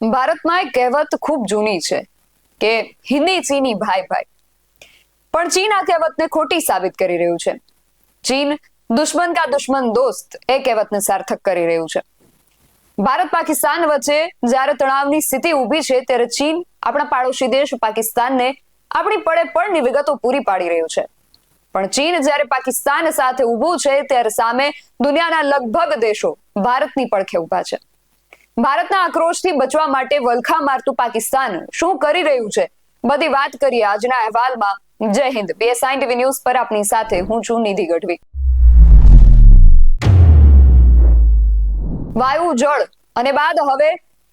ભારતમાં એક કહેવત ખૂબ જૂની છે કે હિન્દી ચીની ભાઈ ભાઈ, પણ ચીન આ કહેવતને ખોટી સાબિત કરી રહ્યું છે. ચીન દુશ્મન કા દુશ્મન દોસ્ત એ કહેવતને સાર્થક કરી રહ્યું છે. ભારત પાકિસ્તાન વચ્ચે જ્યારે તણાવની સ્થિતિ ઊભી છે ત્યારે ચીન આપણા પાડોશી દેશ પાકિસ્તાનને આપણી પડે પડની વિગતો પૂરી પાડી રહ્યું છે. પણ ચીન જ્યારે પાકિસ્તાન સાથે ઊભું છે ત્યારે સામે દુનિયાના લગભગ દેશો ભારતની પડખે ઊભા છે. ભારતના આક્રોશથી બચવા માટે વલખા મારતું પાકિસ્તાન શું કરી રહ્યું છે, બધી વાત કરીએ આજના અહેવાલમાં. જય હિન્દ. BSI TV ન્યૂઝ પર આપની સાથે હું છું નિધિ ગઢવી. વાયુ, જળ અને બાદ હવે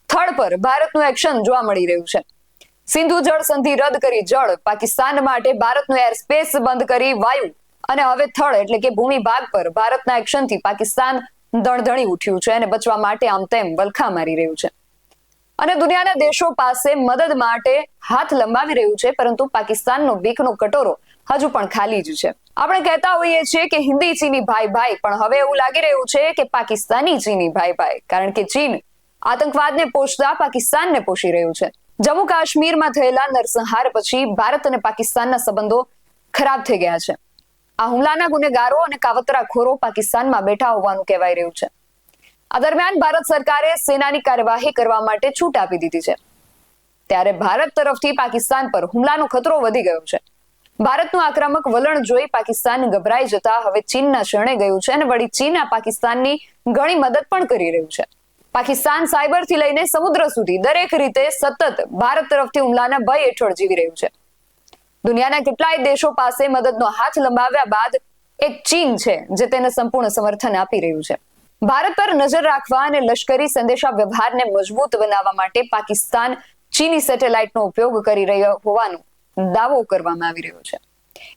થળ પર ભારતનું એક્શન જોવા મળી રહ્યું છે. સિંધુ જળ સંધિ રદ કરી જળ, પાકિસ્તાન માટે ભારતનું એર સ્પેસ બંધ કરી વાયુ અને હવે થળ એટલે કે ભૂમિ ભાગ પર ભારતના એક્શનથી પાકિસ્તાન દણધણી ઉઠ્યું છે અને બચવા માટે આમ તેમ વલખા મારી રહ્યું છે અને દુનિયાના દેશો પાસે મદદ માટે હાથ લંબાવી રહ્યું છે. પરંતુ પાકિસ્તાનનો બીકનો કટોરો હજુ પણ ખાલી જ છે. આપણે કહેતા હોઈએ છીએ કે હિન્દી ચીની ભાઈ ભાઈ, પણ હવે એવું લાગી રહ્યું છે કે પાકિસ્તાની ચીની ભાઈ ભાઈ, કારણ કે ચીન આતંકવાદને પોષતા પાકિસ્તાનને પોષી રહ્યું છે. જમ્મુ કાશ્મીરમાં થયેલા નરસંહાર પછી ભારત અને પાકિસ્તાનના સંબંધો ખરાબ થઈ ગયા છે. આ હુમલાના ગુનેગારો અને કાવતરાખોરો પાકિસ્તાનમાં બેઠા હોવાનું કહેવાય રહ્યું છે. આ દરમિયાન ભારત સરકારે સેનાની કાર્યવાહી કરવા માટે છૂટ આપી દીધી છે. ત્યારે ભારત તરફથી પાકિસ્તાન પર હુમલાનો ખતરો વધી ગયો છે. ભારતનું આક્રમક વલણ જોઈ પાકિસ્તાન ગભરાઈ જતા હવે ચીનના શરણે ગયું છે અને વળી ચીન આ પાકિસ્તાનની ઘણી મદદ પણ કરી રહ્યું છે. પાકિસ્તાન સાયબરથી લઈને સમુદ્ર સુધી દરેક રીતે સતત ભારત તરફથી હુમલાના ભય હેઠળ જીવી રહ્યું છે. દુનિયાના કેટલાય દેશો પાસે મદદનો હાથ લંબાવ્યા બાદ એક ચીન છે જે તેને સંપૂર્ણ સમર્થન આપી રહ્યું છે. ભારત પર નજર રાખવા અને લશ્કરી સંદેશા વ્યવહારને મજબૂત બનાવવા માટે પાકિસ્તાન ચીની સેટેલાઇટનો ઉપયોગ કરી રહ્યો હોવાનો દાવો કરવામાં આવી રહ્યો છે.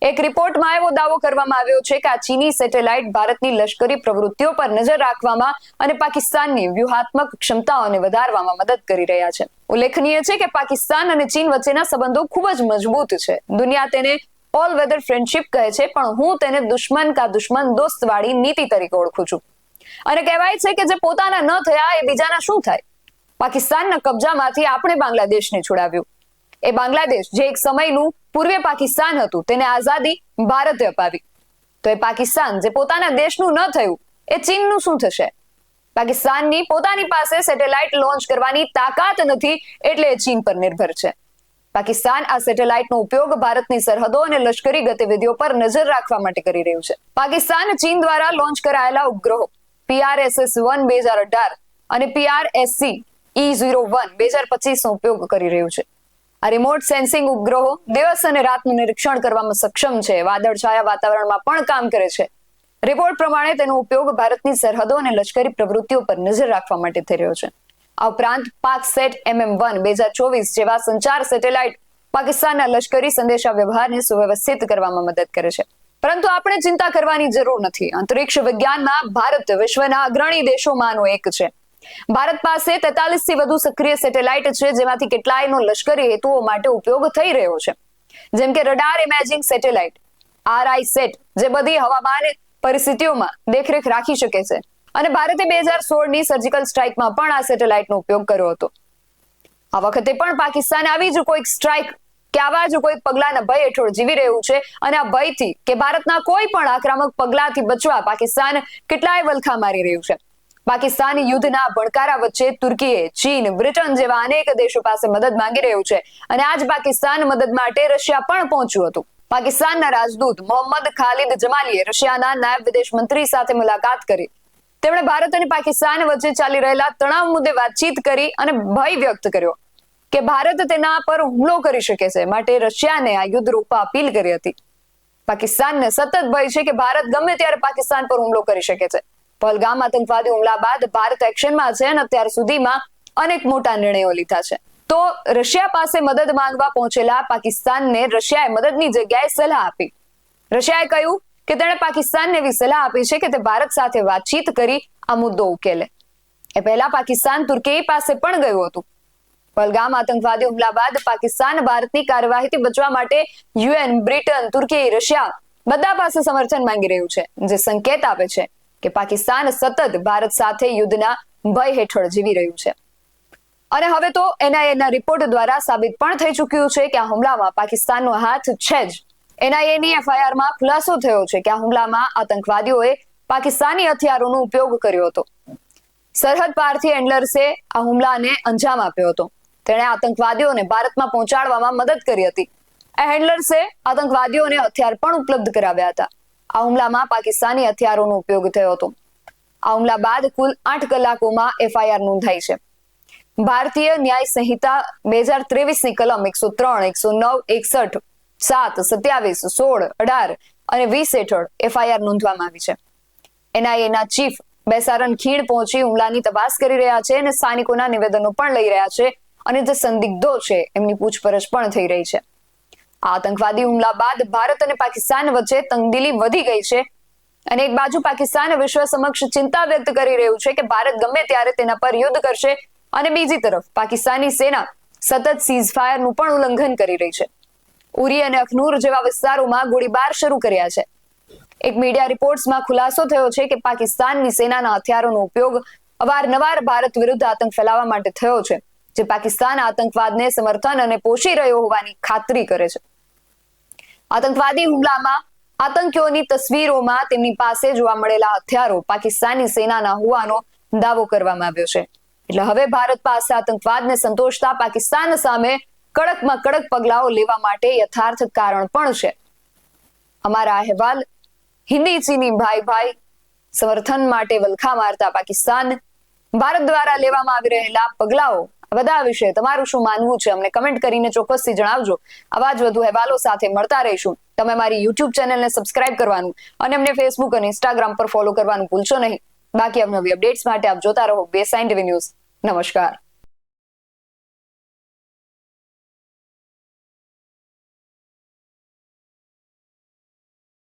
એક રિપોર્ટમાં એવો દાવો કરવામાં આવ્યો છે કે આ ચીની સેટેલાઇટ ભારતની લશ્કરી પ્રવૃત્તિઓ પર નજર રાખવામાં અને પાકિસ્તાનની વ્યૂહાત્મક ક્ષમતાઓને વધારવામાં મદદ કરી રહ્યા છે. ઉલ્લેખનીય છે કે પાકિસ્તાન અને ચીન વચ્ચેના સંબંધો ખૂબ જ મજબૂત છે. દુનિયા તેને ઓલ વેધર ફ્રેન્ડશિપ કહે છે, પણ હું તેને દુશ્મન કા દુશ્મન દોસ્ત વાળી નીતિ તરીકે ઓળખું છું. અને કહેવાય છે કે જે પોતાના ન થયા એ બીજાના શું થાય. પાકિસ્તાનના કબજામાંથી આપણે બાંગ્લાદેશને છોડાવ્યું. એ બાંગ્લાદેશ જે એક સમયનું પૂર્વીય પાકિસ્તાન હતું તેને આઝાદી ભારતે અપાવી. તો એ પાકિસ્તાન જે પોતાના દેશનું ન થયું એ ચીનનું શું થશે? પાકિસ્તાનની પોતાની પાસે સેટેલાઇટ લોન્ચ કરવાની તાકાત નથી એટલે એ ચીન પર નિર્ભર છે. પાકિસ્તાન આ સેટેલાઇટનો ઉપયોગ ભારતની સરહદો અને લશ્કરી ગતિવિધિઓ પર નજર રાખવા માટે કરી રહ્યું છે. પાકિસ્તાન ચીન દ્વારા લોન્ચ કરાયેલા ઉપગ્રહો PRSS-1 2018 અને PRSC-E01 2025 નો ઉપયોગ કરી રહ્યું છે. આ રિમોટ સેન્સિંગ ઉપગ્રહો દિવસ અને રાતનું નિરીક્ષણ કરવામાં સક્ષમ છે. વાદળછાયા વાતાવરણમાં પણ કામ કરે છે. રિપોર્ટ પ્રમાણે તેનો ઉપયોગ ભારતની સરહદો અને લશ્કરી પ્રવૃત્તિઓ પર નજર રાખવા માટે થઈ રહ્યો છે. આ ઉપરાંત પાકસેટ MM-1 2024 જેવા સંચાર સેટેલાઇટ પાકિસ્તાનના લશ્કરી સંદેશા વ્યવહારને સુવ્યવસ્થિત કરવામાં મદદ કરે છે. પરંતુ આપણે ચિંતા કરવાની જરૂર નથી. અંતરિક્ષ વિજ્ઞાનમાં ભારત વિશ્વના અગ્રણી દેશોમાંનો એક છે. ભારત પાસે 43 થી વધુ સક્રિય સેટેલાઇટ છે, જેમાંથી કેટલાયનો લશ્કરી હેતુઓ માટે ઉપયોગ થઈ રહ્યો છે. જેમ કે રડાર ઇમેજિંગ સેટેલાઇટ RISAT જે બધી હવામાન પરિસ્થિતિઓમાં દેખરેખ રાખી શકે છે. અને ભારતે 2016 ની સર્જિકલ સ્ટ્રાઇકમાં પણ આ સેટેલાઇટનો ઉપયોગ કર્યો હતો. આ વખતે પણ પાકિસ્તાન આવી જ કોઈક સ્ટ્રાઇક કે આવા જ કોઈક પગલાના ભય હેઠળ જીવી રહ્યું છે અને આ ભયથી કે ભારતના કોઈ પણ આક્રમક પગલાથી બચવા પાકિસ્તાન કેટલાય વલખા મારી રહ્યું છે. પાકિસ્તાની યુદ્ધના ભડકારા વચ્ચે તુર્કીએ, ચીન, બ્રિટન જેવા અનેક દેશો પાસે મદદ માંગી રહ્યું છે અને આજ પાકિસ્તાન મદદ માટે રશિયા પણ પહોંચ્યું હતું. પાકિસ્તાનના રાજદૂત મોહમ્મદ ખાલિદ જમાલીએ રશિયાના નાયબ વિદેશ મંત્રી સાથે મુલાકાત કરી. તેમણે ભારત અને પાકિસ્તાન વચ્ચે ચાલી રહેલા તણાવ મુદ્દે વાતચીત કરી અને ભય વ્યક્ત કર્યો કે ભારત તેના પર હુમલો કરી શકે છે, માટે રશિયાને આ યુદ્ધ રોકવા અપીલ કરી હતી. પાકિસ્તાનને સતત ભય છે કે ભારત ગમે ત્યારે પાકિસ્તાન પર હુમલો કરી શકે છે. પહલગામ આતંકવાદી હુમલા બાદ ભારત એક્શનમાં છે અને અત્યાર સુધીમાં અનેક મોટા નિર્ણયો લીધા છે. તો રશિયા પાસે મદદ માંગવા પહોંચેલા પાકિસ્તાનને રશિયાએ મદદની જગ્યાએ સલાહ આપી. રશિયાએ કહ્યું કે તેણે પાકિસ્તાનને એવી સલાહ આપી છે કે તે ભારત સાથે વાતચીત કરી આ મુદ્દો ઉકેલે. એ પહેલા પાકિસ્તાન તુર્કી પાસે પણ ગયું હતું. પહલગામ આતંકવાદી હુમલા બાદ પાકિસ્તાન ભારતની કાર્યવાહીથી બચવા માટે UN, બ્રિટન, તુર્કી, રશિયા બધા પાસે સમર્થન માંગી રહ્યું છે, જે સંકેત આપે છે કે પાકિસ્તાન સતત ભારત સાથે યુદ્ધના ભય હેઠળ જીવી રહ્યું છે. અને હવે તો એનઆઈએના રિપોર્ટ દ્વારા સાબિત પણ થઈ ચૂક્યું છે કે આ હુમલામાં પાકિસ્તાનનો હાથ છે જ. એનઆઈએની એફઆઈઆરમાં ખુલાસો થયો છે કે આ હુમલામાં આતંકવાદીઓએ પાકિસ્તાની હથિયારોનો ઉપયોગ કર્યો હતો. સરહદ પારથી હેન્ડલર્સે આ હુમલાને અંજામ આપ્યો હતો. તેણે આતંકવાદીઓને ભારતમાં પહોંચાડવામાં મદદ કરી હતી. આ હેન્ડલર્સે આતંકવાદીઓને હથિયાર પણ ઉપલબ્ધ કરાવ્યા હતા. આ હુમલામાં પાકિસ્તાની હથિયારોનો ઉપયોગ થયો હતો. આ હુમલા બાદ કુલ 8 કલાકોમાં એફઆઈઆર નોંધાઈ છે. ભારતીય ન્યાય સંહિતા 2023 ની કલમ 103, 109, 61, 7, 27, 16, 18 અને 20 હેઠળ એફઆઈઆર નોંધવામાં આવી છે. એનઆઈએના ચીફ બેસારન ખીણ પહોંચી હુમલાની તપાસ કરી રહ્યા છે અને સ્થાનિકોના નિવેદનો પણ લઈ રહ્યા છે અને જે સંદિગ્ધો છે એમની પૂછપરછ પણ થઈ રહી છે. આ આતંકવાદી હુમલા બાદ ભારત અને પાકિસ્તાન વચ્ચે તંગદિલી વધી ગઈ છે અને એક બાજુ પાકિસ્તાન વિશ્વ સમક્ષ ચિંતા વ્યક્ત કરી રહ્યું છે કે ભારત ગમે ત્યારે તેના પર યુદ્ધ કરશે અને બીજી તરફ પાકિસ્તાની સેના સતત સીઝફાયરનું પણ ઉલ્લંઘન કરી રહી છે. ઉરી અને અખનૂર જેવા વિસ્તારોમાં ગોળીબાર શરૂ કર્યા છે. એક મીડિયા રિપોર્ટ્સમાં ખુલાસો થયો છે કે પાકિસ્તાનની સેનાના હથિયારોનો ઉપયોગ અવારનવાર ભારત વિરુદ્ધ આતંક ફેલાવવા માટે થયો છે, જે પાકિસ્તાન આતંકવાદને સમર્થન અને પોષી રહ્યો હોવાની ખાતરી કરે છે. આતંકવાદી હુમલામાં આતંકીઓની તસવીરોમાં તેમની પાસે જોવા મળેલા હથિયારો પાકિસ્તાની સેનાના હોવાનો દાવો કરવામાં આવ્યો છે. એટલે હવે ભારત પાસે આતંકવાદને સંતોષતા પાકિસ્તાન સામે કડકમાં કડક પગલાઓ લેવા માટે યથાર્થ કારણ પણ છે. અમારા અહેવાલ હિન્દી ચીની ભાઈ ભાઈ સમર્થન માટે વલખા મારતા પાકિસ્તાન, ભારત દ્વારા લેવામાં આવી રહેલા પગલાઓ, બધા વિશે તમારું શું માનવું છે અમને કમેન્ટ કરીને ચોક્કસથી જણાવજો. આવા જ વધુ અહેવાલો સાથે મળતા રહીશું. તમે મારી યુટ્યુબ ચેનલને સબસ્ક્રાઇબ કરવાનું અને અમને ફેસબુક અને ઇન્સ્ટાગ્રામ પર ફોલો કરવાનું ભૂલશો નહીં. બાકી નવી અપડેટ્સ માટે આપ જોતા રહો બેસાઇન ટીવી ન્યૂઝ. નમસ્કાર.